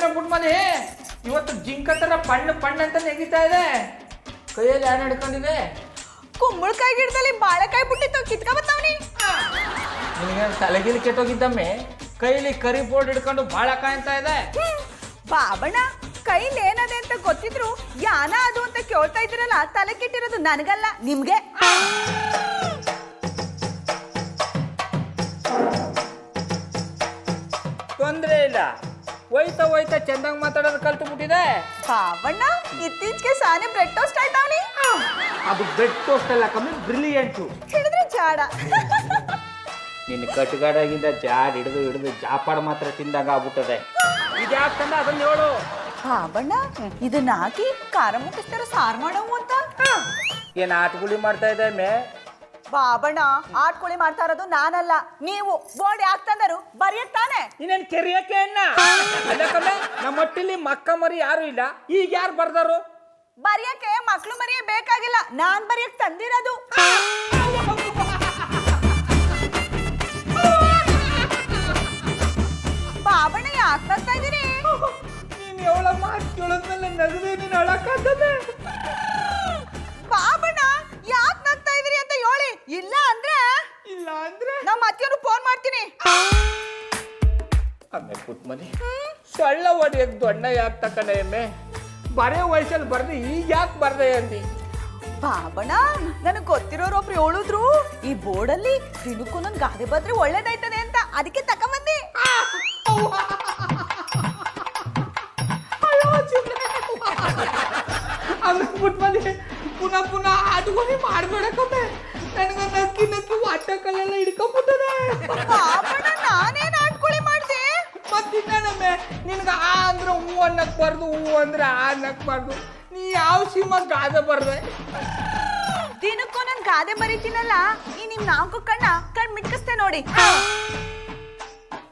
ಏನಮ್ಮ ಪುಟ್ಮನಿ ಇವತ್ತು ಜಿಂಕ ತರ ಪಣ್ಣ ಅಂತ ನೆಗಿತಾ ಇದೆ. ಕೈಯಲ್ಲಿ ಯಾರು ಹಿಡ್ಕೊಂಡಿದೆ? ಕುಂಬಳಕಾಯಿ ಗಿಡದಲ್ಲಿ ಬಾಳೆಕಾಯಿ ಬಿಟ್ಟಿತ್ತು, ಕಿತ್ಕೊಂಬತ್ತವನಿ. ನಿನಗೆ ತಲೆಗಿಲಿ ಕೆಟ್ಟೋಗಿದ್ದಮ್ಮೆ, ಕೈಲಿ ಕರಿ ಬೋರ್ಡ್ ಹಿಡ್ಕೊಂಡು ಬಾಳೆಕಾಯಿ ಅಂತ ಇದೆ. ಬಾಬಣ್ಣ ಕೈಲಿ ಏನದೆ ಅಂತ ಗೊತ್ತಿದ್ರು ಯಾನ ಅದು ಅಂತ ಕೇಳ್ತಾ ಇದ್ದೀರಲ್ಲ, ತಲೆ ಕೆಟ್ಟಿರೋದು ನನಗಲ್ಲ ನಿಮ್ಗೆ. ತೊಂದ್ರೆ ಇಲ್ಲ, ಹೋಯ್ತಾ ಹೋಯ್ತಾ ಚಂದಂಗ್ ಮಾತಾಡೋದು ಕಲ್ತು ಬಿಟ್ಟಿದೆ. ಬಾಬಣ್ಣ ಇತ್ತೀಚೆಗೆ ಸಾನೆ ಬ್ರೆಡ್ ಟೋಸ್ಟ್ ಆಯ್ತಾವನಿ. ಅದು ಬ್ರೆಡ್ ಟೋಸ್ಟ್ ಅಲ್ಲ ಕಮ್ಮಿ, ಬ್ರಿಲಿಯಂಟು. ಹಿಡಿದ್ರೆ ಜಾಡ. ನಿನ್ನ ಕಟ್ಗಾಡಾಗಿಂದ ಜಾಡ್ ಹಿಡಿದು ಜಾಪಾಡ್ ಮಾತ್ರ ತಿಂದಾಗ ಆಗ್ಬಿಟ್ಟದೆ. ಇದ್ಯಾಕಂದ ಅದನ್ನ ಹೇಳು. ಬಾಬಣ್ಣ ಇದನ್ನ ಹಾಕಿ ಖಾರ ಮುಟ್ಟಿಸ್ತಾರ ಸಾರು ಮಾಡವು ಅಂತ. ಏನ್ ಆಟಗುಳಿ ಮಾಡ್ತಾ ಇದೆ ಮೇ? ಬಾಬಣ್ಣ ಆಟ್ಕೊಳ್ಳಿ ಮಾಡ್ತಾ ಇರೋದು ನಾನಲ್ಲ, ನೀವು. ಬೋರ್ಡ್ ಯಾಕೆ ತಂದರು? ಬರೆಯಕ್ ತಾನೆ. ಇನ್ನೇನ್ ಕೆರಿಯಕ್ಕೆ ಅದಕ್ಕಮ್ಮೆ ನಮ್ಮ ಒಟ್ಟಿಲಿ ಮಕ್ಕ ಮರಿ ಯಾರು ಇಲ್ಲ, ಈಗ ಯಾರು ಬರ್ದಾರು? ಬರೆಯಕ್ಕೆ ಮಕ್ಳು ಮರಿಯೇ ಬೇಕಾಗಿಲ್ಲ, ನಾನ್ ಬರೆಯಕ್ ತಂದಿರೋದು. ಬಾಬಣ್ಣ ಯಾಕೆ ತಂತಾ ಇದೀರಿ? ನೀನ್ ಎವಳ ಮಾತು ಕೇಳದ್ಮೇಲೆ ನಗದೆ ನೀನು ಅಳಕಾಗ್ತದೆ. ಬಾಬಣ್ಣ ಯಾಕೆ ನಗ್ತಾ ಇದೀರಿ ಅಂತ ಹೇಳಿ, ಇಲ್ಲ ಅಂದ್ರೆ ನಮ್ಮ ಅತ್ತಿಯವ್ರು ಫೋನ್ ಮಾಡ್ತೀನಿ. ಅಮ್ಮೆ ಪುಟ್ಮನಿ ಸೊಳ್ಳ ಹೊಡಿಯಕ್ ದೊಡ್ಡ ಯಾಕೆ ತಕೊಂಡೆ ಎಮ್ಮೆ? ಬರೇ ವಯಸ್ಸಲ್ಲಿ ಬರ್ದೆ, ಈಗ ಯಾಕೆ ಬರ್ದೆ ಅಂದಿ? ಬಾಬಣ್ಣ ನನಗೆ ಗೊತ್ತಿರೋರೊಬ್ರು ಹೇಳಿದ್ರು, ಈ ಬೋರ್ಡಲ್ಲಿ ದಿನಕ್ಕೂ ನನ್ ಗಾದೆ ಬಂದ್ರೆ ಒಳ್ಳೇದಾಯ್ತದೆ ಅಂತ, ಅದಕ್ಕೆ ತಕೊಂಬಂದಿ. ಅಮ್ಮೆ ಪುಟ್ಮನಿ ಪುನಃ ಆಟಗೋನಿ ಮಾಡ್ಬೇಡಕ್ಕಮ್ಮೆ. ನನಗೆ ನಕ್ಕಿ ವಾಟಕಲ್ಲೆಲ್ಲ ಹಿಡ್ಕೊಂಡ್ಬಿಟ್ಟದೆ. ಬಾಬಣ್ಣ ನಾನೇನ್ ಆಟ್ಕೊಳ್ಳಿ ಮಾಡ್ದೆ? ಮತ್ತಿನ್ನೊಮ್ಮೆ ನಿನ್ಗೆ ಆ ಅಂದ್ರೆ ಹೂ ಅನ್ನಕ್ ಬಾರ್ದು, ಹೂ ಅಂದ್ರೆ ಆ ಅನ್ನಕ್ ಬಾರ್ದು. ನೀ ಯಾವ ಸೀಮ ಗಾದೆ ಬರ್ದೆ? ದಿನಕ್ಕೂ ನನ್ ಗಾದೆ ಬರೀತೀನಲ್ಲ, ಈ ನಿಮ್ ನಾಲ್ಕು ಕಣ್ ಮಿಟ್ಕಿಸ್ತೆ ನೋಡಿ.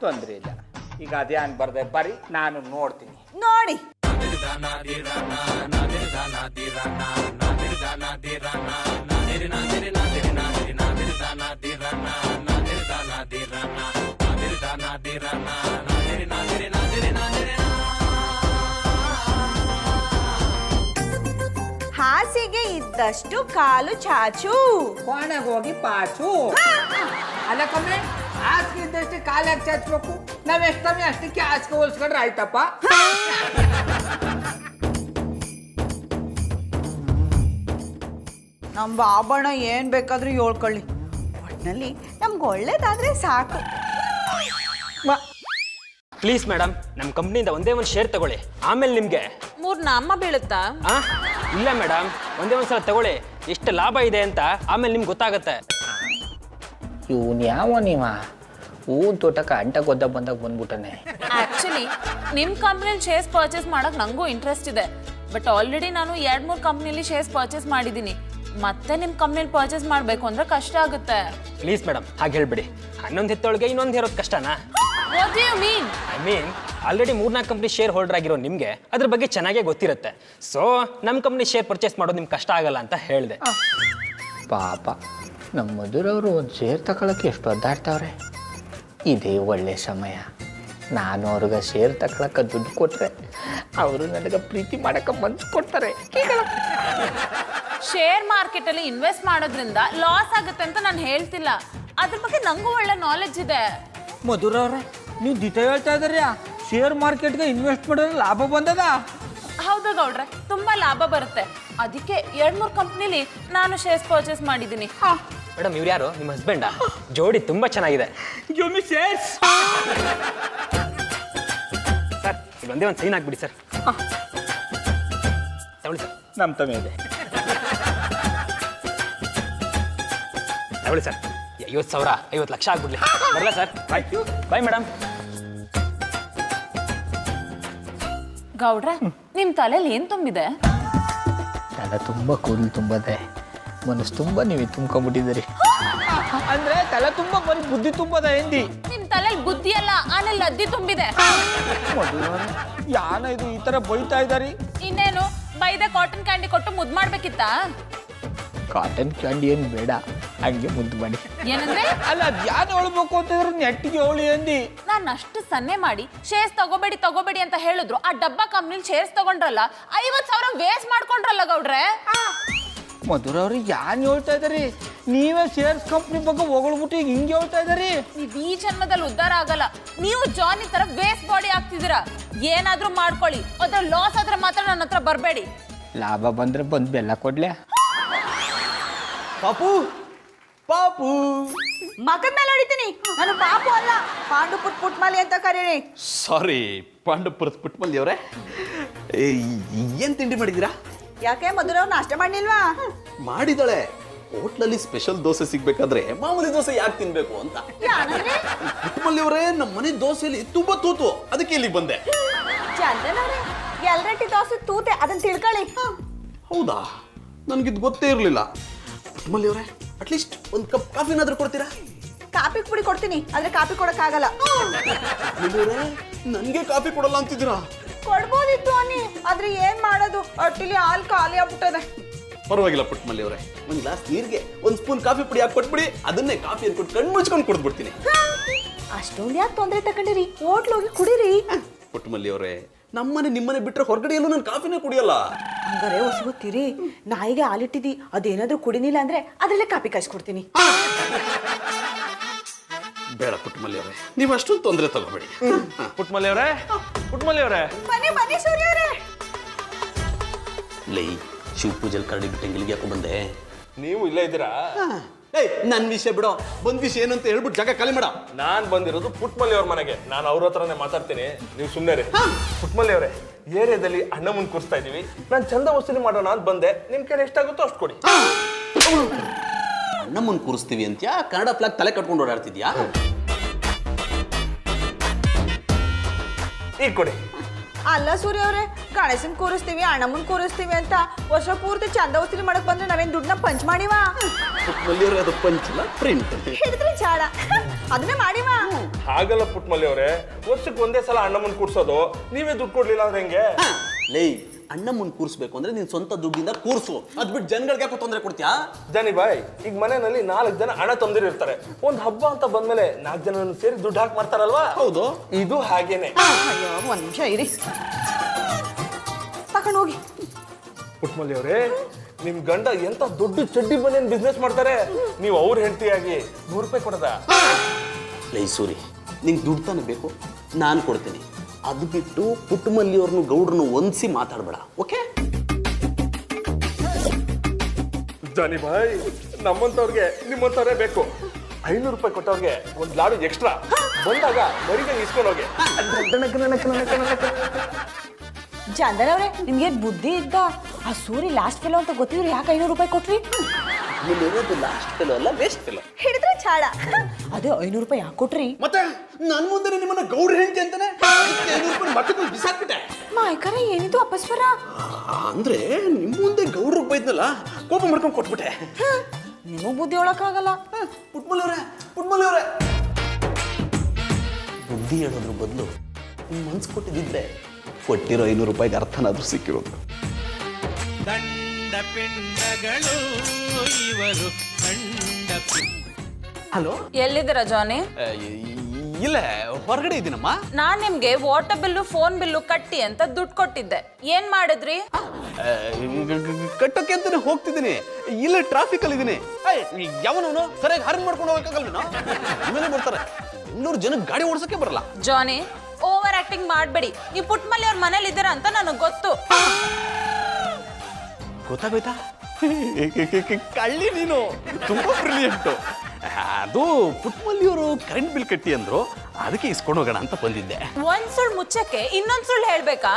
ತೊಂದ್ರೆ ಇಲ್ಲ, ಈಗ ಅದೇ ಅನ್ ಬರ್ದೆ ಬರೀ, ನಾನು ನೋಡ್ತೀನಿ. ನೋಡಿ ಹಾಸಿಗೆ ಇದ್ದಷ್ಟು ಕಾಲು ಚಾಚು, ಕೋಣೆಗೆ ಹೋಗಿ ಪಾಚು. ಅಲ್ಲಕ್ಕಮ್ಮೆ ಹಾಸಿಗೆ ಇದ್ದಷ್ಟು ಕಾಲಾಗಿ ಚಾಚ್ಬೇಕು. ನಾವ್ ಎಷ್ಟಮ್ಮೆ ಅಷ್ಟಕ್ಕೆ ಹಾಸಿಗೆ ಹೋಲ್ಸ್ಕೊಂಡ್ರೆ ಆಯ್ತಪ್ಪ. ನಮ್ ಬಾಬಣ್ಣ ಏನ್ ಬೇಕಾದ್ರೂ ಹೇಳ್ಕೊಳ್ಳಿ, ಒಟ್ನಲ್ಲಿ ನಮ್ಗೆ ಒಳ್ಳೇದಾದ್ರೆ ಸಾಕು. ಪ್ಲೀಸ್ ಮೇಡಮ್, ನಮ್ಮ ಕಂಪ್ನಿಯಿಂದ ಒಂದೇ ಒಂದು ಶೇರ್ ತಗೊಳ್ಳಿ, ಆಮೇಲೆ ನಿಮಗೆ 3 ನಾಮ ಬೀಳುತ್ತಾ? ಇಲ್ಲ ಮೇಡಮ್, ಒಂದೇ ಒಂದು ಸಲ ತಗೊಳ್ಳಿ, ಎಷ್ಟು ಲಾಭ ಇದೆ ಅಂತ ಆಮೇಲೆ ನಿಮ್ಗೆ ಗೊತ್ತಾಗತ್ತೆ. ಇವನ್ ಯಾವ ನೀವ ಹೂ ತೋಟಕ್ಕೆ ಅಂಟ ಗೊದ್ದ ಬಂದಾಗ ಬಂದ್ಬಿಟ್ಟನೆ. ಆಕ್ಚುಲಿ ನಿಮ್ಮ ಕಂಪ್ನಿಯಲ್ಲಿ ಶೇರ್ಸ್ ಪರ್ಚೇಸ್ ಮಾಡಕ್ ನಂಗೂ ಇಂಟ್ರೆಸ್ಟ್ ಇದೆ, ಬಟ್ ಆಲ್ರೆಡಿ ನಾನು 2-3 ಕಂಪ್ನಿಲಿ ಶೇರ್ಸ್ ಪರ್ಚೇಸ್ ಮಾಡಿದ್ದೀನಿ. ಮತ್ತೆ ನಿಮ್ಮ ಕಂಪ್ನಿಲಿ ಪರ್ಚೇಸ್ ಮಾಡಬೇಕು ಅಂದ್ರೆ ಕಷ್ಟ ಆಗುತ್ತೆ. ಪ್ಲೀಸ್ ಮೇಡಮ್, ಹಾಗೆ ಹೇಳ್ಬಿಡಿ. ಹನ್ನೊಂದು ಹೆತ್ತೊಳಗೆ ಇನ್ನೊಂದು ಹೇರೋದು ಕಷ್ಟನಾ? What do you mean? I mean already 3-4 company share holder ಆಗಿರೋ ನಿಮಗೆ ಅದ್ರ ಬಗ್ಗೆ ಚೆನ್ನಾಗೇ ಗೊತ್ತಿರುತ್ತೆ. ಸೊ ನಮ್ಮ ಕಂಪ್ನಿ ಶೇರ್ ಪರ್ಚೇಸ್ ಮಾಡೋದು ನಿಮ್ಗೆ ಕಷ್ಟ ಆಗಲ್ಲ ಅಂತ ಹೇಳಿದೆ. ಪಾಪ ನಮ್ಮ ಮಧುರವರು ಒಂದು ಶೇರ್ ತಗೊಳಕ್ಕೆ ಎಷ್ಟು ಒದ್ದಾಡ್ತಾವ್ರೆ. ಇದೇ ಒಳ್ಳೆ ಸಮಯ, ನಾನು ಅವ್ರಿಗೆ ಶೇರ್ ತಗೊಳಕ್ಕೆ ದುಡ್ಡು ಕೊಟ್ರೆ ಅವರು ನನಗೆ ಪ್ರೀತಿ ಮಾಡಕ್ಕೆ ಮನ್ಸು ಕೊಡ್ತಾರೆ. ಶೇರ್ ಮಾರ್ಕೆಟ್ ಅಲ್ಲಿ ಇನ್ವೆಸ್ಟ್ ಮಾಡೋದ್ರಿಂದ ಲಾಸ್ ಆಗುತ್ತೆ ಅಂತ ನಾನು ಹೇಳ್ತಿಲ್ಲ, ಅದ್ರ ಬಗ್ಗೆ ನಂಗೂ ಒಳ್ಳೆ ನಾಲೆಡ್ಜ್ ಇದೆ. ಮಧುರವ್ರೆ, ನೀವು ದಿಟ ಹೇಳ್ತಾ ಇದ್ದೀರಿ, ಶೇರ್ ಮಾರ್ಕೆಟ್ಗೆ ಇನ್ವೆಸ್ಟ್ ಮಾಡಿದ್ರೆ ಲಾಭ ಬಂದದ? ಹೌದು ಗೌಡ್ರೆ, ತುಂಬಾ ಲಾಭ ಬರುತ್ತೆ. ಅದಕ್ಕೆ 2-3 ಕಂಪ್ನಿಲಿ ನಾನು ಶೇರ್ಸ್ ಪರ್ಚೇಸ್ ಮಾಡಿದ್ದೀನಿ. ಮೇಡಮ್, ಇವ್ರು ಯಾರು? ನಿಮ್ಮ ಹಸ್ಬೆಂಡಾ? ಜೋಡಿ ತುಂಬಾ ಚೆನ್ನಾಗಿದೆ. ಸರ್, ಈಗ ಒಂದೇ ಒಂದು ಸೈನ್ ಹಾಕ್ಬಿಡಿ ಸರ್. ತಗೊಳ್ಳಿ ಸರ್. ನಮ್ಮ ತಮ್ಮ ಇದೆ. ತಗೊಳ್ಳಿ ಸರ್. 50,000 50 ಲಕ್ಷ ಆಗ್ಬಿಡ್ಲಿ. ಬರಲ್ಲ ಸರ್. ಬಾಯ್ ಬಾಯ್ ಮೇಡಮ್. ಗೌಡ್ರೆ, ನಿಮ್ ತಲೆಯಲ್ಲಿ ಏನ್ ತುಂಬಿದೆ? ತಲೆ ತುಂಬ ಕೂದಲು ತುಂಬದೆ, ಮನಸ್ಸು ತುಂಬ ನೀವು ತುಂಬ್ಕೊಂಡ್ಬಿಟ್ಟಿದ್ದೀರಿ. ಅಂದ್ರೆ ತಲೆ ತುಂಬ ಬರೀ ಬುದ್ಧಿ ತುಂಬದ ಎಂದಿ. ನಿಮ್ ತಲೆಯಲ್ಲಿ ಬುದ್ಧಿ ಅಲ್ಲ, ಆನೆಲ್ಲ ಲದ್ದಿ ತುಂಬಿದೆ. ಯಾನ ಇದು ಈ ತರ ಬೈತಾ ಇದ್ದಾರಿ? ಇನ್ನೇನು ಬೈದ ಕಾಟನ್ ಕ್ಯಾಂಡಿ ಕೊಟ್ಟು ಮುದ್ದು ಮಾಡ್ಬೇಕಿತ್ತಾ? ಕಾಟನ್ ಕ್ಯಾಂಡಿ ಏನು ಬೇಡ, ಹಂಗೆ ಮುದ್ದು ಮಾಡಿ. ಏನಂದ್ರೆ ಅಲ್ಲ ಅದು ಯಾರು ಹೇಳ್ಬೇಕು ಅಂತಂದ್ರೆ ನೆಟ್ಟಿಗೆ ಅವಳಿ ಅಂದಿ. ನಾನು ಅಷ್ಟು ಸನ್ನೆ ಮಾಡಿ ಶೇರ್ಸ್ ತಗೋಬೇಡಿ ಅಂತ ಹೇಳಿದ್ರು. ಆ ಡಬ್ಬಾ ಕಂಪ್ನಿಲಿ ಶೇರ್ಸ್ ತಗೊಂಡ್ರಲ್ಲ, 50,000 ವೇಸ್ಟ್ ಮಾಡ್ಕೊಂಡ್ರಲ್ಲ ಗೌಡ್ರೆ. ಮಧುರ ಅವ್ರಿಗೆ ಯಾನ್ ಹೇಳ್ತಾ ಇದಾರೆ? ನೀವೇ ಶೇರ್ಸ್ ಕಂಪ್ನಿ ಬಗ್ಗೆ ಹೊಗಳ್ಬಿಟ್ಟು ಈಗ ಹಿಂಗೆ ಹೇಳ್ತಾ ಇದಾರೆ. ನೀವ್ ಈ ಜನ್ಮದಲ್ಲಿ ಉದ್ಧಾರ ಆಗಲ್ಲ. ನೀವು ಜಾನಿ ತರ ವೇಸ್ಟ್ ಬಾಡಿ ಆಗ್ತಿದ್ದೀರಾ. ಏನಾದ್ರೂ ಮಾಡ್ಕೊಳ್ಳಿ, ಅದ್ರ ಲಾಸ್ ಆದ್ರೆ ಮಾತ್ರ ನನ್ನ ಹತ್ರ ಬರಬೇಡಿ. ಲಾಭ ಬಂದ್ರೆ ಬಂದು ಬೆಲ್ಲ ಕೊಡ್ಲೆ. ಪಾಪು ಪಾಪು ಮಗದ ಮೇಲೆ ಹೊಡಿತೀನಿ. ನಾನು ಪಾಪು ಅಲ್ಲ, ಪಾಂಡು ಪುಟ್ಮಲಿ ಅಂತ ಕರೀರಿ. ಸಾರಿ ಪಾಂಡಪುರದ ಪುಟ್ಮಲ್ಲಿ ಅವರೇ, ಏನ್ ತಿಂಡಿ ಮಾಡಿದ್ದೀರಾ? ಯಾಕೆ ಮಧುರ ಅವ್ರು ನಾಷ್ಟ ಮಾಡಿಲ್ವಾ? ಮಾಡಿದಾಳೆ. ಹೋಟ್ಲಲ್ಲಿ ಸ್ಪೆಷಲ್ ದೋಸೆ ಸಿಗ್ಬೇಕಾದ್ರೆ ಮಾಮೂಲಿ ದೋಸೆ ಯಾಕೆ ತಿನ್ಬೇಕು ಅಂತ. ಯಾನಂದ್ರೆ ಪುಟ್ಮಲ್ಲಿ ಅವರೇ, ನಮ್ಮ ಮನೆ ದೋಸೆಯಲ್ಲಿ ತುಂಬಾ ತೂತು, ಅದಕ್ಕೆ ಇಲ್ಲಿಗೆ ಬಂದೆ. ಚಂದನವ್ರೆ, ಎಲ್ರಟ್ಟಿ ದೋಸೆ ತೂತೆ, ಅದನ್ನ ತಿಳ್ಕೊಳ್ಳಿ. ಹೌದಾ, ನನ್ಗಿದ್ ಗೊತ್ತೇ ಇರಲಿಲ್ಲ. ಪುಟ್ಮಲ್ಲಿ ಅವರೇ, ಅಟ್ಲೀಸ್ಟ್ ಒಂದು ಕಪ್ ಕಾಫಿನಾದ್ರೂ ಕೊಡ್ತೀರಾ? ಕಾಪಿ ಪುಡಿ ಕೊಡ್ತೀನಿ, ಆದ್ರೆ ಕಾಪಿ ಕೊಡಕ್ಕಾಗಲ್ಲ. ನನ್ಗೆ ಕಾಫಿ ಕೊಡಲ್ಲ ಅಂತಿದ್ದೀರಾ? ಕೊಡ್ಬೋದಿತ್ತು ಅನ್ನಿ, ಆದ್ರೆ ಏನ್ ಮಾಡೋದು, ಅಟ್ಟಿಲಿ ಹಾಲು ಖಾಲಿ ಆಗ್ಬಿಟ್ಟದೆ. ಪರವಾಗಿಲ್ಲ ಪುಟ್ಮಲ್ಲಿ ಅವರೇ, ಒಂದ್ ಗ್ಲಾಸ್ ನೀರಿಗೆ ಒಂದ್ ಸ್ಪೂನ್ ಕಾಫಿ ಪುಡಿ ಹಾಕಿ ಕೊಟ್ಬಿಡಿ, ಅದನ್ನೇ ಕಾಫಿ ಅನ್ಕೊಂಡು ಕಣ್ಣು ಮುಚ್ಕೊಂಡು ಕುಡಿದ್ಬಿಡ್ತೀನಿ. ಅಷ್ಟೊಂದು ಯಾಕೆ ತೊಂದರೆ ತಗೊಂಡಿರಿ? ಹೋಟ್ಲ್ ಹೋಗಿ ಕುಡೀರಿ. ಪುಟ್ಮಲ್ಲಿ ಅವರೇ, ನಮ್ಮನೆ ನಿಮ್ಮನೆ ಬಿಟ್ರೆ ಹೊರಗಡೆ ಎಲ್ಲೂ ನಾನು ಕಾಫಿನೇ ಕುಡಿಯಲ್ಲ. ಹಂಗಾರೆ ಹೊಸಗುತ್ತೀರಿ, ನಾಯಿಗೆ ಹಾಲಿಟ್ಟಿದಿ, ಅದೇನಾದ್ರೂ ಕುಡಿನಿಲ್ಲ ಅಂದ್ರೆ ಅದ್ರಲ್ಲೇ ಕಾಪಿ ಕಾಯಿಸ್ಕೊಡ್ತೀನಿ. ಬೇಡ ಪುಟ್ಮಲ್ಲಿ ಅವರೇ, ನೀವು ಅಷ್ಟೊಂದು ತೊಂದರೆ ತಗೋಬೇಡಿ. ಪುಟ್ಮಲ್ಲಿ ಅವರೇ, ಪುಟ್ಮಲ್ಲಿ ಅವರೇ, ಬನ್ನಿ ಬನ್ನಿ ಸೂರ್ಯ ಅವರೇ. ಲೈ, ಶಿವ ಪೂಜೆಲ್ ಕರಡಿ ಬಿಟ್ಟು ಹೆಂಗಿಲಿಗೆ ಯಾಕೋ ಬಂದೆ? ನೀವು ಇಲ್ಲೇ ಇದ್ದೀರಾ? ಏಯ್, ನನ್ ವಿಷಯ ಬಿಡೋ, ಬಂದ್ ವಿಷಯ ಏನು ಅಂತ ಹೇಳ್ಬಿಟ್ಟು ಜಾಗ ಖಾಲಿ ಮಾಡ. ನಾನ್ ಬಂದಿರೋದು ಪುಟ್ಮಲ್ಲಿ ಅವ್ರ ಮನೆಗೆ. ನಾನು ಅವ್ರ ಹತ್ರನೇ ಮಾತಾಡ್ತೀನಿ, ನೀವು ಸುಮ್ಮನೆ ರೀ. ಪುಟ್ಮಲ್ಲಿ ಅವರೇ, ಏರಿಯಾದಲ್ಲಿ ಅಣ್ಣ ಮುಂದೆ ಕೂರಿಸ್ತಾ ಇದೀವಿ. ನಾನು ಚಂದ ವಸೂಲಿ ಮಾಡೋಣ ಅಂತ ಬಂದೆ. ನಿಮ್ ಕೈಲಿ ಎಷ್ಟಾಗುತ್ತೋ ಅಷ್ಟು ಕೊಡಿ. ಅಣ್ಣ ಮುಂದೆ ಕೂರಿಸ್ತೀವಿ ಅಂತ್ಯಾ? ಕನ್ನಡ ಫ್ಲಾಗ್ ತಲೆ ಕಟ್ಕೊಂಡು ಓಡಾಡ್ತಿದ್ಯಾ? ಈಗ ಕೊಡಿ. ಅಲ್ಲ ಸೂರ್ಯ ಅವರೇ, ಗಣೇಶನ್ ಕೂರಿಸ್ತೀವಿ, ಅಣ್ಣಮ್ಮನ್ ಕೂರಿಸ್ತೀವಿ ಅಂತ ವರ್ಷ ಪೂರ್ತಿ ಚಂದ ವಸೂಲಿ ಮಾಡಕ್ ಬಂದ್ರೆ ನಾವೇನ್ ದುಡ್ಡನ್ನ ಪಂಚ್ ಮಾಡಿವಾ? ಪುಟ್ಮಲ್ಲಿ ಅವರೇ, ಅದು ಪಂಚಲ್ಲ, ಪ್ರಿಂಟ್. ಹಿಡಿದ್ರೆ ಚಾಡ, ಅದನ್ನೇ ಮಾಡಿವಾ? ಹಾಗಲ್ಲ ಪುಟ್ಮಲ್ಲಿ ಅವರೇ, ವರ್ಷಕ್ಕೆ ಒಂದೇ ಸಲ ಅಣ್ಣ ಮುಂದೆ ಕೂರ್ಸೋದು. ನೀವೇ ದುಡ್ಡು ಕೊಡ್ಲಿಲ್ಲ ಅಂದ್ರೆ ಹೆಂಗೆ? ಲೈ, ಅಣ್ಣ ಮುಂದೆ ಕೂರಿಸ್ಬೇಕು ಅಂದ್ರೆ ನೀನ್ ಸ್ವಂತ ದುಡ್ಡಿಂದ ಕೂರ್ಸು, ಅದ್ ಬಿಟ್ಟು ಜನಗಳಿಗೆ ಯಾಕೋ ತೊಂದರೆ ಕೊಡ್ತೀಯಾ? ಜಾನಿ ಬಾಯ್, ಈಗ ಮನೆಯಲ್ಲಿ 4 ಜನ ಅಣ್ಣ ತಮ್ಮದಿರು ಇರ್ತಾರೆ. ಒಂದ್ ಹಬ್ಬ ಅಂತ ಬಂದ್ಮೇಲೆ 4 ಜನ ಸೇರಿ ದುಡ್ಡು ಹಾಕಿ ಮಾಡ್ತಾರಲ್ವಾ? ಹೌದು. ಇದು ಹಾಗೇನೆ. ಅಯ್ಯೋ, ಒಂದ್ ನಿಮಿಷ ಇರಿ, ತಗೊಂಡು ಹೋಗಿ. ಪುಟ್ಮಲ್ಲಿ ಅವರೇ, ನಿಮ್ ಗಂಡ ಎಂತ ದೊಡ್ಡ ಚಡ್ಡಿ ಬಂದೇನ್ ಬಿಸ್ನೆಸ್ ಮಾಡ್ತಾರೆ. ನೀವು ಅವ್ರ ಹೆಂಡತಿಯಾಗಿ 100 ರೂಪಾಯಿ ಕೊಡದ? ಲೈ ಸೂರಿ, ನಿಂಗೆ ದುಡ್ಡು ತಾನೆ ಬೇಕು, ನಾನು ಕೊಡ್ತೀನಿ. ಅದು ಬಿಟ್ಟು ಪುಟ್ಟಮಲ್ಲಿ ಅವ್ರನ್ನು ಗೌಡ್ರನ್ನು ಹೊಂದಿಸಿ ಮಾತಾಡ್ಬೇಡ, ಓಕೆ? ಜಾನಿ ಬಾಯ್, ನಮ್ಮಂತವ್ರಿಗೆ ನಿಮ್ಮಂತವ್ರೇ ಬೇಕು. 500 ರೂಪಾಯಿ ಕೊಟ್ಟವ್ರಿಗೆ ಒಂದ್ ಲಾಡು ಎಕ್ಸ್ಟ್ರಾ. ಬಂದಾಗ ಮರಿಗೆ ಇಸ್ಕೊಂಡು ಹೋಗಿ. ಚಂದನವ್ರೆ, ನಿಮ್ಗೆ ಬುದ್ಧಿ ಇದ್ದ? ಆ ಸೂರಿ ಲಾಸ್ಟ್ ಫೆಲೋ ಅಂತ ಗೊತ್ತಿದ್ರು ಯಾಕೆ 500 ರೂಪಾಯಿ ಕೊಟ್ರಿ? ಇಲ್ಲಿರೋದು ಲಾಸ್ಟ್ ಫೆಲೋ ಅಲ್ಲ, ವೇಸ್ಟ್ ಫೆಲೋ. ಹಿಡಿದ್ರೆ ಚಾಡ, ಅದೇ 500 ರೂಪಾಯಿ ಯಾಕೆ ಕೊಟ್ರಿ? ಮತ್ತೆ ನನ್ ಮುಂದೆ ನಿಮ್ಮನ್ನ ಗೌಡ್ರ ಹೆಂಡತಿ ಅಂತಾನೆ 500 ರೂಪಾಯಿ ಮಕ್ಕಳು ಬಿಸಾಕ್ಬಿಟ್ಟೆ. ಮಾಯ್ಕರ, ಏನಿದು ಅಪಸ್ವರ? ಅಂದ್ರೆ ನಿಮ್ ಮುಂದೆ ಗೌಡ್ರಿಗೆ ಬೈದ್ನಲ್ಲ, ಕೋಪ ಮಾಡ್ಕೊಂಡು ಕೊಟ್ಬಿಟ್ಟೆ. ನಿಮಗ್ ಬುದ್ಧಿ ಹೇಳಕ್ಕಾಗಲ್ಲ. ಪುಟ್ಮಲ್ಲಿ ಅವರೇ, ಬುದ್ಧಿ ಹೇಳೋದ್ರ ಬದಲು ನಿಮ್ ಮನ್ಸು ಕೊಟ್ಟಿದ್ದಿದ್ರೆ ಕೊಟ್ಟಿರೋ 500 ರೂಪಾಯಿಗೆ ಅರ್ಥನಾದ್ರೂ ಸಿಕ್ಕಿರೋದು. ಹಲೋ, ಎಲ್ಲಿದ್ದೀರಾ ಜಾನಿ? ಇಲ್ಲ ಹೊರಗಡೆ ಇದ್ದೀನಮ್ಮ. ನಾನ್ ನಿಮ್ಗೆ ವಾಟರ್ ಬಿಲ್ಲು, ಫೋನ್ ಬಿಲ್ಲು ಕಟ್ಟಿ ಅಂತ ದುಡ್ಡು ಕೊಟ್ಟಿದ್ದೆ. ಏನ್ ಮಾಡಿದ್ರಿ? ಕಟ್ಟೋಕೆ ಅಂತಾನೆ ಹೋಗ್ತಿದ್ದೀನಿ, ಇಲ್ಲ ಟ್ರಾಫಿಕ್ ಅಲ್ಲಿ ಇದೀನಿ. ಯಾವನವನು ಸರಿಯಾಗಿ ಹಾರ್ನ್ ಮಾಡ್ಕೊಂಡು ಹೋಗಕ್ಕಾಗಲ್ವೇನೋ? ಆಮೇಲೆ ಬರ್ತಾರೆ. 200 ಜನಕ್ಕೆ ಗಾಡಿ ಓಡಿಸೋಕೆ ಬರಲ್ಲ. ಜಾನಿ, ಓವರ್ ಆಕ್ಟಿಂಗ್ ಮಾಡಬೇಡಿ. ನೀವು ಪುಟ್ಮಲ್ಲಿ ಅವ್ರ ಮನೇಲಿ ಇದ್ದೀರಾ ಅಂತ ನನಗೆ ಗೊತ್ತು. ಗೊತ್ತಾಗೋಯ್ತಾ? ಕಳ್ಳಿ ನೀನು, ತುಂಬಾ ಬ್ರಿಲಿಯಂಟ್. ಅದು ಪುಟ್ಮಲ್ಲಿ ಅವರು ಕರೆಂಟ್ ಬಿಲ್ ಕಟ್ಟಿ ಅಂದ್ರು, ಅದಕ್ಕೆ ಇಸ್ಕೊಂಡು ಹೋಗೋಣ ಅಂತ ಬಂದಿದ್ದೆ. ಒಂದ್ ಸುಳ್ಳು ಮುಚ್ಚಕ್ಕೆ ಇನ್ನೊಂದ್ ಸುಳ್ಳು ಹೇಳ್ಬೇಕಾ?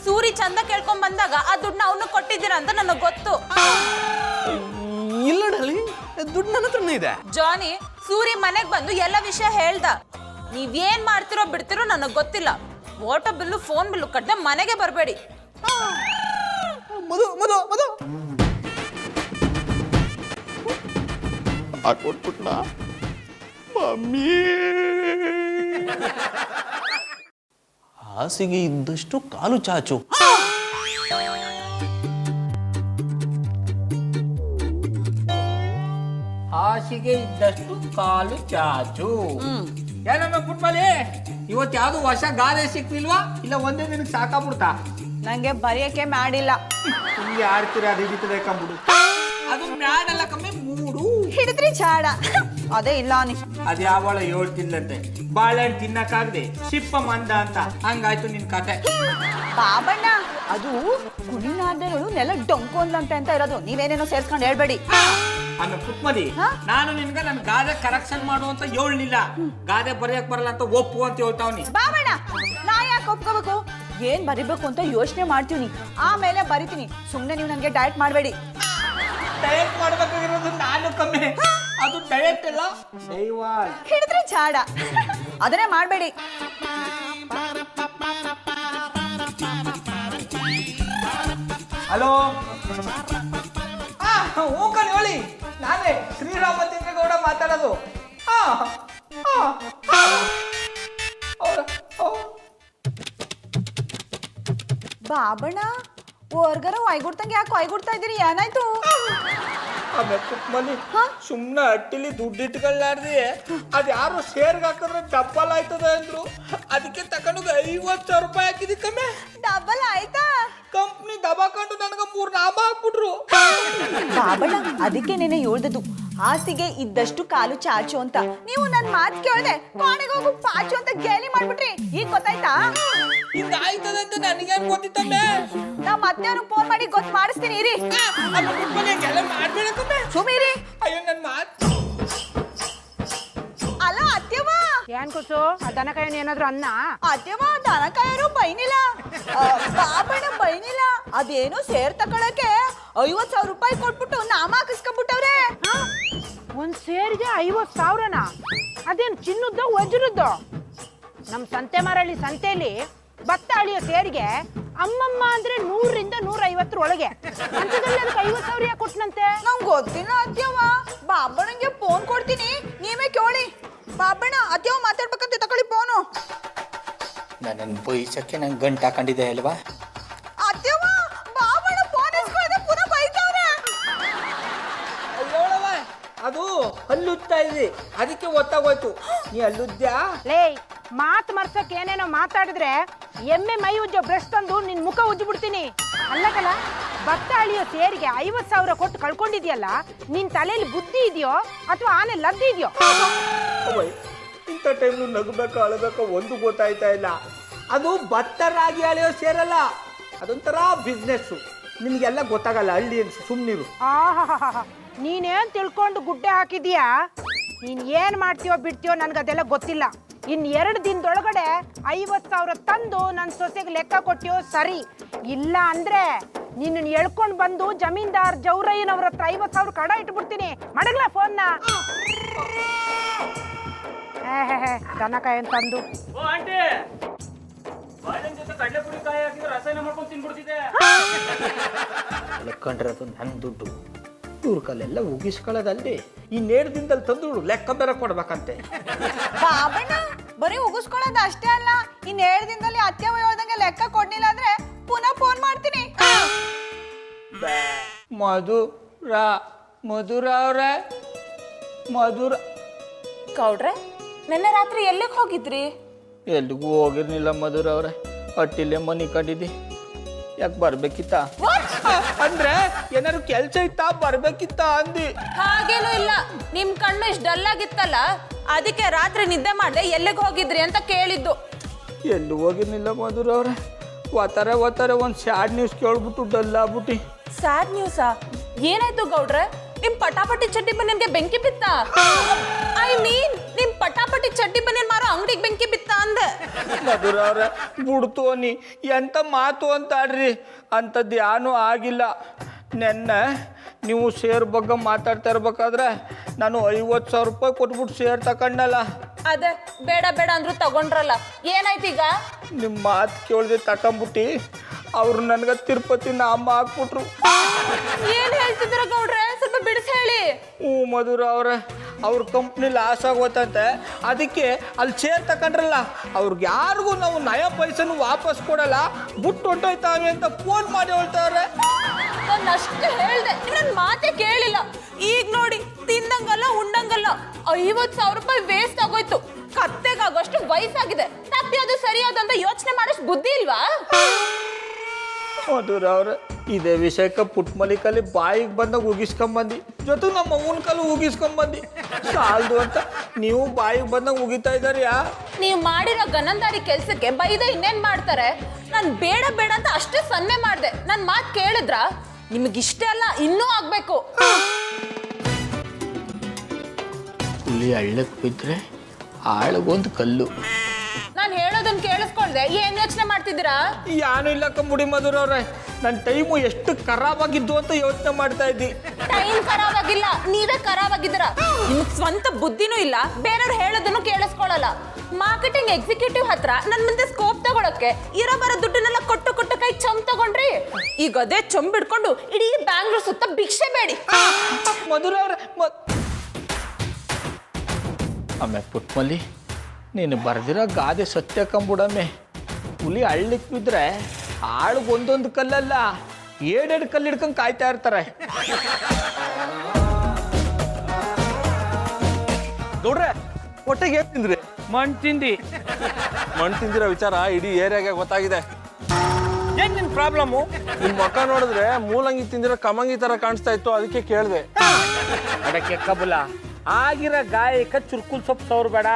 ಸೂರಿ ಚಂದ ಕೇಳ್ಕೊಂಡ್ ಬಂದಾಗ ಆ ದುಡ್ಡನ್ನ ಅವನು ಕೊಟ್ಟಿದ್ದೀರಾ ಅಂತ ನನಗೆ ಗೊತ್ತು. ಇಲ್ಲ ಡಾಲಿ, ದುಡ್ಡು ನನ್ನ ಹತ್ರನೇ ಇದೆ. ಜಾನಿ, ಸೂರಿ ಮನೆಗ್ ಬಂದು ಎಲ್ಲ ವಿಷಯ ಹೇಳ್ದ. ನೀವೇನ್ ಮಾಡ್ತಿರೋ ಬಿಡ್ತಿರೋ ನನಗೆ ಗೊತ್ತಿಲ್ಲ. ವಾಟರ್ ಬಿಲ್ಲು, ಫೋನ್ ಬಿಲ್ಲು ಕಟ್ಟದೆ ಮನೆಗೆ ಬರಬೇಡಿ. ಮದು ಕೊಟ್ಬಿಟ್ಟ ಮಮ್ಮಿ. ಹಾಸಿಗೆ ಇದ್ದಷ್ಟು ಕಾಲು ಚಾಚು. ಆ ಹಾಸಿಗೆ ಇದ್ದಷ್ಟು ಕಾಲು ಚಾಚು. ಏನಮ್ಮ ಪುಟ್ಮಲಿ, ಇವತ್ತು ಯಾವ್ದು ಹೊಸ ಗಾದೆ ಸಿಕ್ಲಿಲ್ವಾ? ಇಲ್ಲ ಒಂದೇ ದಿನಕ್ಕೆ ಸಾಕಾಗ್ಬಿಡ್ತಾ? ನಂಗೆ ಬರೆಯಕ್ಕೆ ಮಾಡಿಲ್ಲ. ಹಿಂಗೆ ಆಡ್ತೀರ, ಅದು ಹಿಡಿತದೆ ಕಂಬಿಡು. ಅದು ಮ್ಯಾಡಲ್ಲ ಕಮ್ಮಿ, ಮೂಡು ಹಿಡಿದ್ರಿ ಚಾಡ. ಅದೇ ಇಲ್ಲ ನೀ. ಅದ್ ಯಾವಳ ಹೇಳ್ತಿಲ್ಲಂತೆ, ಬಾಳೆಹಣ್ಣು ತಿನ್ನಕ್ಕಾಗದೆ ಸಿಪ್ಪ ಮಂದ ಅಂತ. ಹಂಗಾಯ್ತು ನಿನ್ ಕತೆ. ಬಾಬಣ್ಣ, ಅದು ಕುಣಿನಾದಗಳು ನೆಲ ಡೊಂಕೊಂದಂತೆ ಅಂತ ಇರೋದು. ನೀವೇನೇನೋ ಸೇರ್ಸ್ಕೊಂಡು ಹೇಳ್ಬೇಡಿ. ಅನ್ನ ಪುಟ್ಮಲಿ, ನಾನು ನಿನ್ಗೆ ನನ್ ಗಾದೆ ಕರೆಕ್ಷನ್ ಮಾಡು ಅಂತ ಹೇಳ್ಲಿಲ್ಲ. ಗಾದೆ ಬರೆಯಕ್ ಬರಲ್ಲ ಅಂತ ಒಪ್ಪು ಅಂತ ಹೇಳ್ತಾವ್ನಿ. ಬಾಬಣ್ಣ, ನಾ ಯಾಕೆ ಒಪ್ಕೋಬೇಕು? ಏನ್ ಬರಿಬೇಕು ಅಂತ ಯೋಚನೆ ಮಾಡ್ತೀವಿ, ಆಮೇಲೆ ಬರಿತೀನಿ. ಸುಮ್ನೆ ನೀವು ನನ್ಗೆ ಡಯಟ್ ಮಾಡಬೇಡಿ. ಡಯಟ್ ಮಾಡ್ಬೇಕಾಗಿರೋದು ನಾನು ಕಮ್ಮಿ, ಅದು ಡಯಟ್ ಅಲ್ಲ, ದೈವಾಲ್. ಹಿಡಿದ್ರಿ ಚಾಡ, ಅದನ್ನೇ ಮಾಡಬೇಡಿ. ಹಲೋ, ಹೂ ಕಣ್ ಹೇಳಿ, ನಾನೇ ಶ್ರೀರಾಮಚಂದ್ರ ಗೌಡ ಮಾತಾಡೋದು. ಬಾಬಣ್ಣ, ಹೊರ್ಗರ ಒಯ್ಗುಡ್ತಂಗೆ ಯಾಕೆ ಒಯ್ಗುಡ್ತಾ ಇದ್ದೀರಿ? ಏನಾಯ್ತು? ಮನಿ ಸುಮ್ನೆ ಅಟ್ಟಿಲಿ ದುಡ್ಡು ಇಟ್ಕೊಳ್ಳಾರ್ದಿ ಅದ್ ಯಾರು ಶೇರ್ಗೆ ಹಾಕಿದ್ರೆ ಡಬ್ಬಲ್ ಆಯ್ತದ ಅಂದ್ರು. ಅದಕ್ಕೆ ತಗೊಂಡು 50,000 ರೂಪಾಯಿ ಹಾಕಿದಿ ಕಮ್ಮಿ. ಡಬಲ್ ಆಯ್ತಾ? ಕಂಪ್ನಿ ದಬಾಕೊಂಡು ನನಗೆ 3 ನಾಮ ಹಾಕ್ಬಿಟ್ರು. ಬಾಬಣ್ಣ, ಅದಕ್ಕೆ ನೆನೆ ಹೇಳ್ದದ್ದು, ಹಾಸಿಗೆ ಇದ್ದಷ್ಟು ಕಾಲು ಚಾಚು ಅಂತ. ನೀವು ನನ್ ಮಾತು ಕೇಳ್ದೆ ಕೋಣೆಗೆ ಹೋಗು ಪಾಚು ಅಂತ ಗೇಲಿ ಮಾಡ್ಬಿಟ್ರಿ. ಈಗ ಗೊತ್ತಾಯ್ತಾ? ಹಿಂಗ ಆಯ್ತದಂತ ನನಗೇನ್ ಗೊತ್ತಿತ್ತಮ್ಮೆ. ನಾ ಮತ್ತೆ ಅವ್ರಿಗೆ ಫೋನ್ ಮಾಡಿ ಗೊತ್ತು ಮಾಡಿಸ್ತೀನಿ. ಇರಿ ಸುಮೀರಿ. ಅಯ್ಯೋ ನನ್ ಮಾತ್. ಅಲ್ಲ ಅತ್ಯವ, ಏನ್ ಕೂಸು ದನ ಕಾಯೋನ್ ಏನಾದ್ರು ಅನ್ನ? ಅತ್ಯವ, ದನ ಕಾಯೋರು ಬೈನಿಲ್ಲ. ಬಾಬಣ್ಣ ಬೈನಿಲ್ಲ. ಅದೇನೋ ಸೇರ್ ತಗೊಳಕ್ಕೆ 50,000 ರೂಪಾಯಿ ಕೊಟ್ಬಿಟ್ಟು ನಾಮ ಹಾಕಿಸ್ಕೊಂಡ್ಬಿಟ್ಟವ್ರೆ. ಒಂದ್ ಸೇರಿಗೆ 50,000ನಾ? ಅದೇನ್ ಚಿನ್ನದ್ದು ವಜ್ರದ್ದು? ನಮ್ ಸಂತೆ ಮರಳಿ ಸಂತೆಯಲ್ಲಿ ಭತ್ತ ಅಳಿಯೋ ಸೇರಿಗೆ ಅಮ್ಮಮ್ಮ ಅಂದ್ರೆ 100ರಿಂದ 150 ಒಳಗೆ. ಅಂತದಲ್ಲಿ ಅದಕ್ಕೆ 50,000 ಯಾಕೆ ಕೊಟ್ನಂತೆ? ನಂಗೆ ಗೊತ್ತಿಲ್ಲ ಅತ್ಯವ. ಬಾಬಣ್ಣಂಗೆ ಫೋನ್ ಕೊಡ್ತೀನಿ, ನೀವೇ ಕೇಳಿ. ಬಾಬಣ್ಣ, ಅತ್ಯವ ಮಾತಾಡ್ಬೇಕಂತ ತಗೊಳ್ಳಿ ಫೋನು. ನನ್ನ ಬೈಸಕ್ಕೆ ನಂಗೆ ಗಂಟು ಹಾಕೊಂಡಿದ್ದೆ ಅಲ್ವಾ? ಅತ್ಯವ, ಬಾಬಣ್ಣ ಫೋನ್ ಇಸ್ಕೊಳ್ಳದೆ ಪುನಃ ಬೈತವ್ರೆ. ಅಯ್ಯೋಳವ, ಅದು ಹಲ್ಲುತ್ತಾ ಇದ್ದಿ, ಅದಕ್ಕೆ ಗೊತ್ತಾಗೋಯ್ತು ನೀ ಹಲ್ಲುದ್ಯಾ. ಲೇ, ಮಾತು ಮರ್ಸಕ್ ಏನೇನೋ ಮಾತಾಡಿದ್ರೆ ಎಮ್ಮೆ ಮೈ ಉಜ್ಜೋ ಬ್ರಷ್ ತಂದು ನಿನ್ ಮುಖ ಉಜ್ಜಿಬಿಡ್ತೀನಿ. ಅಲ್ಲಕಲ್ಲ, ಭತ್ತ ಅಳಿಯೋ ಸೇರಿಗೆ 50,000 ಕೊಟ್ಟು ಕಳ್ಕೊಂಡಿದ್ಯಲ್ಲ, ನಿನ್ ತಲೆಯಲ್ಲಿ ಬುದ್ಧಿ ಇದೆಯೋ ಅಥವಾ ಆನೆ ಲದ್ದಿ ಇದೆಯೋ? ಇಂಥ ಟೈಮ್ನು ನಗಬೇಕಾ ಅಳಬೇಕಾ ಒಂದು ಗೊತ್ತಾಯ್ತಾ ಇಲ್ಲ. ಅದು ಭತ್ತ ರಾಗಿ ಅಳಿಯೋ ಸೇರಲ್ಲ, ಅದೊಂಥರ ಬಿಸ್ನೆಸ್ಸು. ನಿಮ್ಗೆಲ್ಲ ಗೊತ್ತಾಗಲ್ಲ, ಹಳ್ಳಿ ಅನ್ಸು, ಸುಮ್ಮನಿರು. ಆಹಾ, ನೀನೇನ್ ತಿಳ್ಕೊಂಡು ಗುಡ್ಡೆ ಹಾಕಿದೀಯಾ? ನೀನ್ ಏನ್ ಮಾಡ್ತೀಯೋ ಬಿಡ್ತೀಯೋ ನನ್ಗದೆಲ್ಲ ಗೊತ್ತಿಲ್ಲ. ಇನ್ 2 ದಿನದೊಳಗಡೆ 50,000 ತಂದು ನನ್ನ ಸೊಸೆಗೆ ಲೆಕ್ಕ ಕೊಟ್ಟಿಯೋ ಸರಿ. ಇಲ್ಲ ಅಂದ್ರೆ ನಿನ್ನ ಎಳ್ಕೊಂಡು ಬಂದು ಜಮೀನ್ದಾರ್ ಜೌರಯ್ಯನವ್ರ ಹತ್ರ 50,000 ಕಡ ಇಟ್ಬಿಡ್ತೀನಿ. ಮಡಗ್ಲ ಫೋನ್ನ. ದನ ಕಾಯನ್ ತಂದು ಲೆಕ್ಕಂಡ್ರದು ನನ್ನ ದುಡ್ಡು. ಇವ್ರ ಕಲ್ಲೆಲ್ಲ ಉಗಿಸ್ಕೊಳ್ಳೋದಲ್ದೆ ಇನ್ನೇಳು ದಿನದಲ್ಲಿ ತಂದು ಲೆಕ್ಕ ಬೇರೆ ಕೊಡ್ಬೇಕಂತೆ. ಬಾಬಣ್ಣ, ಬರೀ ಉಗಿಸ್ಕೊಳ್ಳೋದು ಅಷ್ಟೇ ಅಲ್ಲ, ಇನ್ 7 ದಿನದಲ್ಲಿ ಅತ್ಯವ ಹೇಳ್ದಂಗೆ ಲೆಕ್ಕ ಕೊಡ್ಲಿಲ್ಲ ಅಂದ್ರೆ ಪುನಃ ಫೋನ್ ಮಾಡ್ತೀನಿ. ಮಧುರ ಅವ್ರೆ, ಮಧುರ ಗೌಡ್ರೆ, ನಿನ್ನೆ ರಾತ್ರಿ ಎಲ್ಲಿಗೆ ಹೋಗಿದ್ರಿ? ಎಲ್ಲಿಗೂ ಹೋಗಿರ್ನಿಲ್ಲ ಮಧುರ ಅವ್ರೆ, ಅಟ್ಟಿಲ್ಲೇ ಮನೆ ಕಂಡಿದ್ದಿ. ಯಾಕೆ ಬರ್ಬೇಕಿತ್ತ ಅಂದ್ರೆ ಏನಾದ್ರು ಕೆಲ್ಸ ಇತ್ತಾ ಬರ್ಬೇಕಿತ್ತ ಅಂದಿ? ಹಾಗೇನೂ ಇಲ್ಲ, ನಿಮ್ ಕಣ್ಣು ಇಷ್ಟು ಡಲ್ ಆಗಿತ್ತಲ್ಲ, ಅದಕ್ಕೆ ರಾತ್ರಿ ನಿದ್ದೆ ಮಾಡ್ದೆ ಎಲ್ಲಿಗೆ ಹೋಗಿದ್ರಿ ಅಂತ ಕೇಳಿದ್ದು. ಎಲ್ಲೂ ಹೋಗಿರ್ನಿಲ್ಲ ಮಧುರ ಅವ್ರೆ. ಒತ್ತಾರೆ ಒಂದು ಸ್ಯಾಡ್ ನ್ಯೂಸ್ ಕೇಳ್ಬಿಟ್ಟು ಡಲ್ ಆಗ್ಬಿಟ್ಟು. ಸ್ಯಾಡ್ ನ್ಯೂಸಾ? ಏನಾಯ್ತು ಗೌಡ್ರೆ? ನಿಮ್ ಪಟಾಪಟಿ ಚಡ್ಡಿ ಬನ್ನಿನ್ಗೆ ಬೆಂಕಿ ಬಿತ್ತ? ಐ ಮೀನ್, ನಿಮ್ ಪಟಾಪಟಿ ಚಡ್ಡಿ ಬನ್ನಿನ್ ಮಾರೋ ಅಂಗಡಿಗೆ ಬೆಂಕಿ ಬಿತ್ತ ಅಂದೆ. ಮಧುರ ಅವ್ರೆ, ಬಿಡ್ತು ಅನ್ನಿ, ಎಂತ ಮಾತು ಅಂತಾಡ್ರಿ. ಅಂಥದ್ದು ಏನೂ ಆಗಿಲ್ಲ. ನೆನ್ನೆ ನೀವು ಶೇರ್ ಬಗ್ಗೆ ಮಾತಾಡ್ತಾ ಇರ್ಬೇಕಾದ್ರೆ ನಾನು 50,000 ರೂಪಾಯಿ ಕೊಟ್ಬಿಟ್ಟು ಶೇರ್ ತಗೊಂಡಲ್ಲ. ಅದೇ ಬೇಡ ಅಂದ್ರು ತಗೊಂಡ್ರಲ್ಲ, ಏನಾಯ್ತೀಗ? ನಿಮ್ಮ ಮಾತು ಕೇಳ್ದೆ ತಕೊಂಬಿಟ್ಟು ಅವ್ರು ನನಗೆ ತಿರುಪತಿ ನಾಮ ಹಾಕ್ಬಿಟ್ರು. ಏನ್ ಹೇಳ್ತಿದ್ರ ಗೌಡ್ರೆ? ಸ್ವಲ್ಪ ಬಿಡಿಸಿ ಹೇಳಿ. ಮಧುರ ಅವ್ರೆ, ಅವ್ರ ಕಂಪ್ನಿ ಲಾಸ್ ಆಗೋತಂತೆ, ಅದಕ್ಕೆ ಅಲ್ಲಿ ಶೇರ್ ತಗೊಂಡ್ರಲ್ಲ, ಅವ್ರಿಗೆ ಯಾರಿಗೂ ನಾವು ನಯ ಪೈಸನು ವಾಪಸ್ ಕೊಡಲ್ಲ, ಬಿಟ್ಟು ಹೊಂಟೋಯ್ತಾವೆ ಅಂತ ಫೋನ್ ಮಾಡಿ ಹೇಳ್ತಾವ್ರೆ. ನಾನು ಅಷ್ಟೇ ಹೇಳ್ದೆ, ನನ್ನ ಮಾತೇ ಕೇಳಿಲ್ಲ. ಈಗ ನೋಡಿ, ತಿಂದಂಗಲ್ಲ ಉಂಡಂಗಲ್ಲ. 50,000 ರೂಪಾಯಿ ವೇಸ್ಟ್ ಆಗೋಯ್ತು. ಕತ್ತೆಗಾಗೋಷ್ಟು ವಯಸ್ಸಾಗಿದೆ. ತಪ್ಪಿಯೋದು ಸರಿಯಾದಂತ ಯೋಚನೆ ಮಾಡೋಷ್ಟು ಬುದ್ಧಿ ಇಲ್ವಾ? ಮಧುರ ಅವ್ರೆ, ಇದೇ ವಿಷಯಕ್ಕೆ ಪುಟ್ಮಲಿಕಲ್ಲಿ ಬಾಯಿಗೆ ಬಂದಾಗ ಉಗಿಸ್ಕೊಂಬಂದು, ಜೊತೆಗೆ ನಮ್ಮ ಅವ್ವನ ಕಲ್ಲು ಉಗಿಸ್ಕೊಂಬಂದು ಸಾಲದು ಅಂತ ನೀವು ಬಾಯಿಗೆ ಬಂದಾಗ ಉಗಿತಾ ಇದ್ದಾರ್ಯಾ? ನೀವು ಮಾಡಿರೋ ಗನಂದಾರಿ ಕೆಲ್ಸಕ್ಕೆ ಬೈದ ಇನ್ನೇನ್ ಮಾಡ್ತಾರೆ? ನಾನು ಬೇಡ ಬೇಡ ಅಂತ ಅಷ್ಟೇ ಸನ್ನೆ ಮಾಡ್ದೆ. ನನ್ನ ಮಾತು ಕೇಳಿದ್ರ? ನಿಮಗಿಷ್ಟೇ ಅಲ್ಲ, ಇನ್ನೂ ಆಗ್ಬೇಕು. ಹುಲಿ ಹಳ್ಳಕ್ಕೆ ಬಿದ್ದರೆ ಆಳಗೊಂದು ಕಲ್ಲು. ನಾನು ಹೇಳೋದನ್ನ ಕೇಳಿಸ್ಕೊಳ್ದೆ ಏನ್ ಯೋಚನೆ ಮಾಡ್ತಿದ್ದೀರಾ? ಯಾನು ಇಲ್ಲಕ್ಕ ಮುಡಿ ಮಧುರ ಅವ್ರೆ, ನನ್ನ ಟೈಮು ಎಷ್ಟು ಖರಾಬ್ ಆಗಿದ್ದು ಅಂತ ಯೋಚನೆ ಮಾಡ್ತಾ ಇದ್ದಿ. ಟೈಮ್ ಖರಾಬ್ ಆಗಿಲ್ಲ, ನೀವೇ ಖರಾಬ್ ಆಗಿದ್ದೀರಾ. ನಿಮ್ಗೆ ಸ್ವಂತ ಬುದ್ಧಿನೂ ಇಲ್ಲ, ಬೇರೆಯವ್ರು ಹೇಳೋದನ್ನು ಕೇಳಿಸ್ಕೊಳ್ಳಲ್ಲ. ಮಾರ್ಕೆಟಿಂಗ್ ಎಕ್ಸಿಕ್ಯೂಟಿವ್ ಹತ್ರ ನನ್ನ ಮುಂದೆ ಸ್ಕೋಪ್ ತಗೊಳಕ್ಕೆ ಇರೋ ಬರೋ ದುಡ್ಡನ್ನೆಲ್ಲ ಕೊಟ್ಟು ಕೊಟ್ಟು ಕೈ ಚಮ್ ತಗೊಂಡ್ರಿ. ಈಗ ಅದೇ ಚಂಬ್ ಹಿಡ್ಕೊಂಡು ಇಡೀ ಬ್ಯಾಂಗ್ಳೂರ್ ಸುತ್ತ ಭಿಕ್ಷೆ ಬೇಡಿ. ಮಧುರ ಅವ್ರೆ ಆಮೇಲೆ ಪುಟ್ಮಲ್ಲಿ, ನೀನು ಬರ್ದಿರೋ ಗಾದೆ ಸತ್ಯ ಕಂಬುಡಮ್ಮೆ. ಹುಲಿ ಹಳ್ಳಿಕ್ ಬಿದ್ದರೆ ಆಳ್ಗೊಂದೊಂದು ಕಲ್ಲಲ್ಲ, 7 ಕಲ್ಲು ಹಿಡ್ಕೊಂಡು ಕಾಯ್ತಾ ಇರ್ತಾರೆ. ಗೌಡ್ರೆ, ಹೊಟ್ಟೆಗೆ ಏನ್ ತಿಂದ್ರಿ? ಮಣ್ಣು ತಿಂದು ಮಣ್ಣು ತಿಂದಿರೋ ವಿಚಾರ ಇಡೀ ಏರಿಯಾಗೆ ಗೊತ್ತಾಗಿದೆ. ಏನ್ ನಿನ್ ಪ್ರಾಬ್ಲಮ್ಮು? ನಿಮ್ ಮಕ್ಕ ನೋಡಿದ್ರೆ ಮೂಲಂಗಿ ತಿಂದಿರೋ ಕಮಂಗಿ ತರ ಕಾಣಿಸ್ತಾ ಇತ್ತು, ಅದಕ್ಕೆ ಕೇಳಿದೆ. ಅಡಕ್ಕೆ ಕಬಲ ಆಗಿರೋ ಗಾಯಕ ಚುರ್ಕುಲ್ ಸೊಪ್ಪು ಸೌರ್ ಬೇಡ.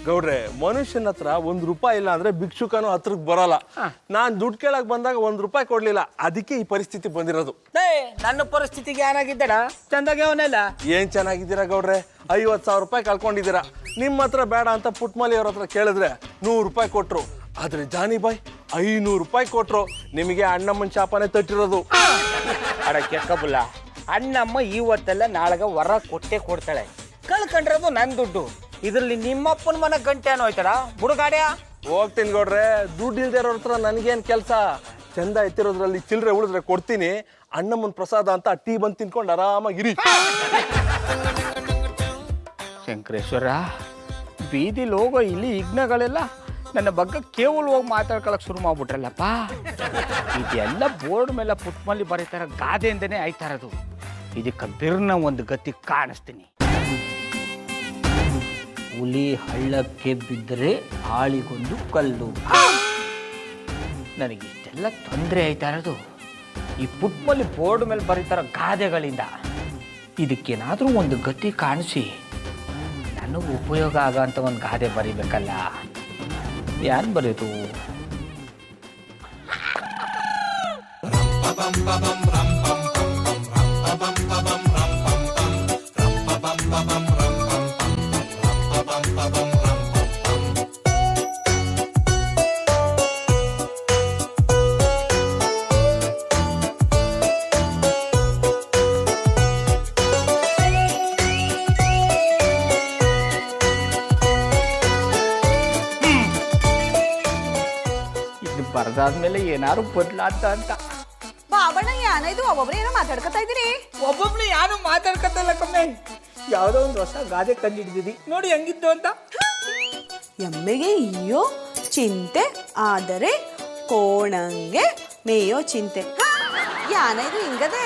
ಗೌಡ್ರೆ, ಮನುಷ್ಯನ ಹತ್ರ ₹1 ಇಲ್ಲ ಅಂದ್ರೆ ಭಿಕ್ಷುಕನು ಹತ್ರಕ್ಕೆ ಬರಲ್ಲ. ನಾನ್ ದುಡ್ಡು ಕೇಳಕ್ ಬಂದಾಗ ₹1 ಕೊಡ್ಲಿಲ್ಲ, ಅದಕ್ಕೆ ಈ ಪರಿಸ್ಥಿತಿ ಬಂದಿರೋದು. ನನ್ನ ಪರಿಸ್ಥಿತಿಗೆ ಏನಾಗಿದ್ದಡ? ಚಂದಾಗೆ ಅವನೆಲ್ಲ ಏನ್ ಚೆನ್ನಾಗಿದ್ದೀರಾ ಗೌಡ್ರೆ, ₹50,000 ಕಳ್ಕೊಂಡಿದ್ದೀರಾ. ನಿಮ್ಮ ಹತ್ರ ಬೇಡ ಅಂತ ಪುಟ್ಮಲಿ ಅವ್ರ ಹತ್ರ ಕೇಳಿದ್ರೆ ₹100 ಕೊಟ್ರು. ಆದ್ರೆ ಜಾನಿ ಬಾಯ್ ₹500 ಕೊಟ್ರು. ನಿಮಗೆ ಅಣ್ಣಮ್ಮನ ಶಾಪನೆ ತಟ್ಟಿರೋದು. ಅಡಕ್ಕೆ ಕಬಲ, ಅಣ್ಣಮ್ಮ ಇವತ್ತೆಲ್ಲ ನಾಳೆಗೆ ವರ ಕೊಟ್ಟೆ ಕೊಡ್ತಾಳೆ. ಕಳ್ಕೊಂಡ್ರದು ನನ್ನ ದುಡ್ಡು. ಇದ್ರಲ್ಲಿ ನಿಮ್ಮಪ್ಪನ ಮನ ಗಂಟೆ ಏನೋ ಹೋಯ್ತಾರ ಬುಡುಗಾಡ್ಯಾ? ಹೋಗ್ತೀನಿ ಗೌಡ್ರೆ, ದುಡ್ಡು ಇಲ್ದೇ ಇರೋರ ಹತ್ರ ನನ್ಗೇನ್ ಕೆಲಸ? ಚಂದ ಎತ್ತಿರೋದ್ರಲ್ಲಿ ಚಿಲ್ಲರೆ ಉಳಿದ್ರೆ ಕೊಡ್ತೀನಿ. ಅಣ್ಣಮ್ಮನ ಪ್ರಸಾದ ಅಂತ ಟೀ ಬಂದು ತಿನ್ಕೊಂಡು ಆರಾಮಾಗಿರಿ. ಶಂಕರೇಶ್ವರ, ಬೀದಿಲಿ ಹೋಗೋ ಇಲ್ಲಿ ಇಗ್ನಗಳೆಲ್ಲ ನನ್ನ ಬಗ್ಗೆ ಕೇವಲವಾಗಿ ಮಾತಾಡ್ಕೊಳಕ್ ಶುರು ಮಾಡ್ಬಿಟ್ರಲ್ಲಪ್ಪ. ಇದೆಲ್ಲ ಬೋರ್ಡ್ ಮೇಲೆ ಪುಟ್ಮಲ್ಲಿ ಬರೀತಾರ ಗಾದೆಯಿಂದನೇ ಆಯ್ತಾ ಇರೋದು. ಇದಕ್ಕೆ ಬಿರ್ನ ಒಂದು ಗತಿ ಕಾಣಿಸ್ತೀನಿ. ಹುಲಿ ಹಳ್ಳಕ್ಕೆ ಬಿದ್ದರೆ ಆಳಿಗೊಂದು ಕಲ್ಲು. ನನಗಿಷ್ಟೆಲ್ಲ ತೊಂದರೆ ಆಯ್ತಾ ಇರೋದು ಈ ಪುಟ್ಮಲ್ಲಿ ಬೋರ್ಡ್ ಮೇಲೆ ಬರೀತಾರ ಗಾದೆಗಳಿಂದ. ಇದಕ್ಕೇನಾದರೂ ಒಂದು ಗತಿ ಕಾಣಿಸಿ ನನಗೆ ಉಪಯೋಗ ಆಗೋಂಥ ಒಂದು ಗಾದೆ ಬರೀಬೇಕಲ್ಲ. ಏನು ಬರೀತು? ಬರದಾದ್ಮೇಲೆ ಏನಾರು ಬದಲಾತ ಅಂತ. ಬಾಬಣ್ಣ ಏನಾಯ್ತು? ಒಬ್ಬೊಬ್ರು ಏನೋ ಮಾತಾಡ್ಕೊತಾ ಇದ್ದೀರಿ. ಒಬ್ಬೊಬ್ಳು ಯಾರು ಮಾತಾಡ್ಕತ್ತಲ್ಲ ಕಮ್ಮೆ. ಯಾವುದೋ ಒಂದು ಹೊಸ ಗಾದೆ ಕಂಡಿಡಿದಿದಿ ನೋಡಿ ಹೆಂಗಿತ್ತು ಅಂತ. ಎಮ್ಮೆಗೆ ಇಯ್ಯೋ ಚಿಂತೆ ಆದರೆ ಕೋಣಂಗೆ ಮೇಯೋ ಚಿಂತೆ. ಏನಾಯ್ತು ಹಿಂಗದೆ?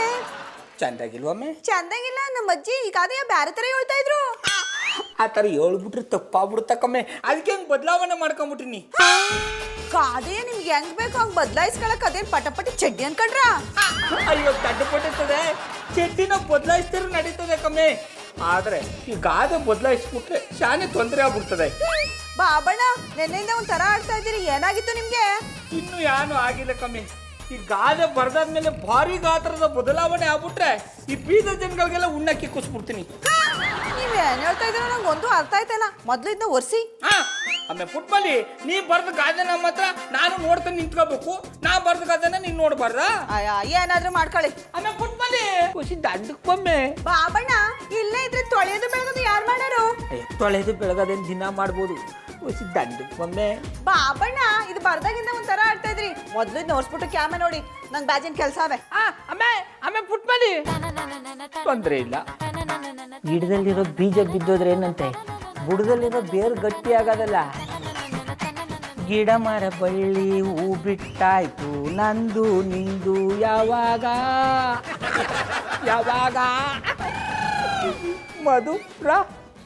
ಚಂದಾಗಿಲ್ವಮ್ಮೆ? ಚಂದಾಗಿಲ್ಲ. ನಮ್ಮ ಅಜ್ಜಿ ಈ ಗಾದೆಯ ಬ್ಯಾರೆ ತರ ಹೇಳ್ತಾ ಇದ್ರು. ಆ ಥರ ಹೇಳ್ಬಿಟ್ರೆ ತಪ್ಪಾಗ್ಬಿಡುತ್ತ ಕಮ್ಮೆ. ಅದಕ್ಕೆ ಹೆಂಗೆ ಬದಲಾವಣೆ ಮಾಡ್ಕೊಂಬಿಟ್ರಿನಿ. ಗಾದೆಯ ನಿಮ್ಗೆ ಹೆಂಗ್ ಬೇಕು ಹಂಗ್ ಬದಲಾಯಿಸ್ಕೊಳಕ್ ಅದೇನ್ ಪಟಪಟಿ ಚಡ್ಡಿ ಅನ್ಕೊಂಡ್ರ? ಅಯ್ಯೋ ತಡ್ಡುಪಟ್ಟಿರ್ತದೆ. ಚಡ್ಡಿನ ಬದಲಾಯಿಸಿದ್ರು ನಡೀತದೆ ಕಮ್ಮೆ. ಆದ್ರೆ ಈ ಗಾದೆ ಬದಲಾಯಿಸ್ಬಿಟ್ರೆ ಶಾನೆ ತೊಂದರೆ ಆಗ್ಬಿಡ್ತದೆ. ಬಾಬಣ್ಣ, ನೆನ್ನೆಯಿಂದ ಒಂಥರ ಆಡ್ತಾ ಇದ್ದೀರಿ, ಏನಾಗಿತ್ತು ನಿಮ್ಗೆ? ಇನ್ನು ಏನು ಆಗಿಲ್ಲ ಕಮ್ಮಿ. ಈ ಗಾದೆ ಬರ್ದಾದ್ಮೇಲೆ ಭಾರಿ ಗಾತ್ರದ ಬದಲಾವಣೆ ಆಗ್ಬಿಟ್ರೆ ಈ ಬೀದ ಜನಗಳಿಗೆಲ್ಲ ಉಣ್ಣಕ್ಕೆ ಕೂಸ್ಬಿಡ್ತೀನಿ. ನೀವ್ ಏನ್ ಹೇಳ್ತಾ ಇದ್ದೀರ ನಂಗೆ ಒಂದು ಅರ್ಥ ಆಯ್ತಲ್ಲ. ಮೊದ್ಲು ಇದನ್ನ ಒರ್ಸಿ. ಆಮೇಲೆ ಪುಟ್ಮಲ್ಲಿ ನೀ ಬರ್ದ ಗಾದೆ ನಮ್ಮ ಹತ್ರ ನಾನು ನೋಡ್ಕೊಂಡು ನಿಂತ್ಕೋಬೇಕು. ನಾ ಬರ್ದ ಗಾದೆನ ನೀನ್ ನೋಡ್ಬಾರ್ದ? ಏನಾದ್ರೂ ಮಾಡ್ಕೊಳ್ಳಿ. ಆಮೇಲೆ ಪುಟ್ಮಲ್ಲಿ ಖುಷಿ ದಂಡಕ್ ಬೊಮ್ಮೆ. ಬಾಬಣ್ಣ, ಇಲ್ಲೇ ಇದ್ರೆ ತೊಳೆಯೋದು ಬೆಳಗೋದು ಯಾರು ಮಾಡ್ಯಾರು? ತೊಳೆದು ಬೆಳಗದೇನು ದಿನ ಮಾಡ್ಬೋದು. ಖುಷಿ ದಂಡಕ್ ಬೊಮ್ಮೆ. ಬಾಬಣ್ಣ, ಇದು ಬರ್ದಾಗಿಂದ ಒಂಥರ ಆಡ್ತಾ ಇದ್ರಿ. ಮೊದ್ಲು ಇದನ್ನ ಒರ್ಸ್ಬಿಟ್ಟು ಕ್ಯಾಮೆ ನೋಡಿ, ನಂಗೆ ಬ್ಯಾಜಿನ ಕೆಲಸ ಅವೆ. ಆಮೇಲೆ ಪುಟ್ಮಲ್ಲಿ ತೊಂದ್ರೆ ಇಲ್ಲ. ಗಿಡದಲ್ಲಿರೋ ಬೀಜ ಬಿದ್ದೋದ್ರೆ ಏನಂತೆ, ಬುಡದಲ್ಲಿರೋ ಬೇರು ಗಟ್ಟಿ ಆಗೋದಲ್ಲ. ಗಿಡ ಮರ ಬಳ್ಳಿ ಹೂ ಬಿಟ್ಟಾಯ್ತು, ನಂದು ನಿಂದು ಯಾವಾಗ ಯಾವಾಗ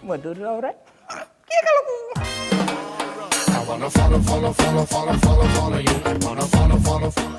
ಮಧುರ ಅವರೇ